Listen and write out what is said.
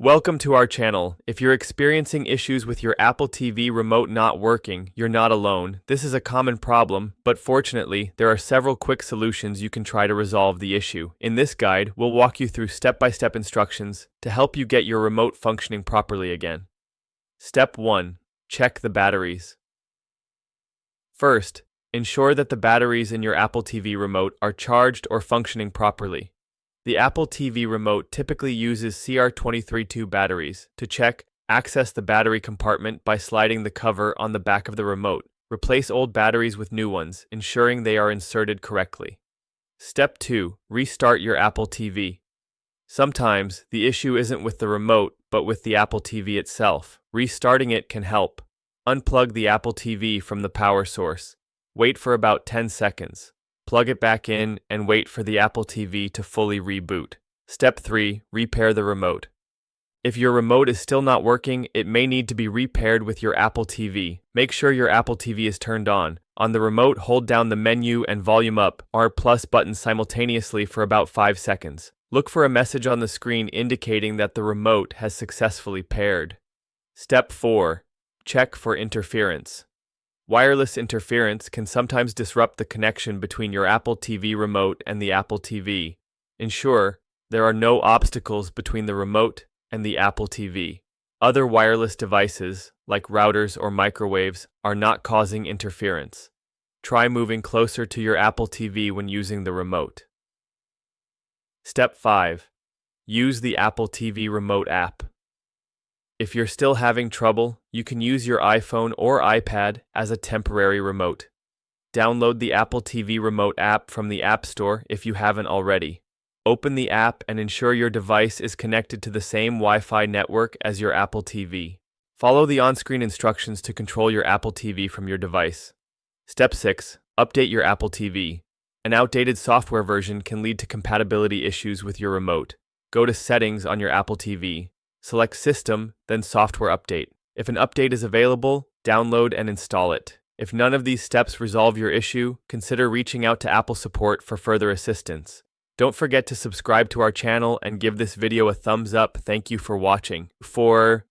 Welcome to our channel. If you're experiencing issues with your Apple TV remote not working, you're not alone. This is a common problem, but fortunately, there are several quick solutions you can try to resolve the issue. In this guide, we'll walk you through step-by-step instructions to help you get your remote functioning properly again. Step 1. Check the batteries. First, ensure that the batteries in your Apple TV remote are charged or functioning properly. The Apple TV remote typically uses CR232 batteries. To check, access the battery compartment by sliding the cover on the back of the remote. Replace old batteries with new ones, ensuring they are inserted correctly. Step 2. Restart your Apple TV. Sometimes, the issue isn't with the remote, but with the Apple TV itself. Restarting it can help. Unplug the Apple TV from the power source. Wait for about 10 seconds. Plug it back in and wait for the Apple TV to fully reboot. Step 3. Repair the remote. If your remote is still not working, it may need to be repaired with your Apple TV. Make sure your Apple TV is turned on. On the remote, hold down the menu and volume up R+ button simultaneously for about 5 seconds. Look for a message on the screen indicating that the remote has successfully paired. Step 4. Check for interference. Wireless interference can sometimes disrupt the connection between your Apple TV remote and the Apple TV. Ensure there are no obstacles between the remote and the Apple TV. Other wireless devices, like routers or microwaves, are not causing interference. Try moving closer to your Apple TV when using the remote. Step 5. Use the Apple TV Remote app. If you're still having trouble, you can use your iPhone or iPad as a temporary remote. Download the Apple TV Remote app from the App Store if you haven't already. Open the app and ensure your device is connected to the same Wi-Fi network as your Apple TV. Follow the on-screen instructions to control your Apple TV from your device. Step 6. Update your Apple TV. An outdated software version can lead to compatibility issues with your remote. Go to Settings on your Apple TV. Select System, then Software Update. If an update is available, download and install it. If none of these steps resolve your issue, consider reaching out to Apple support for further assistance. Don't forget to subscribe to our channel and give this video a thumbs up. Thank you for watching. For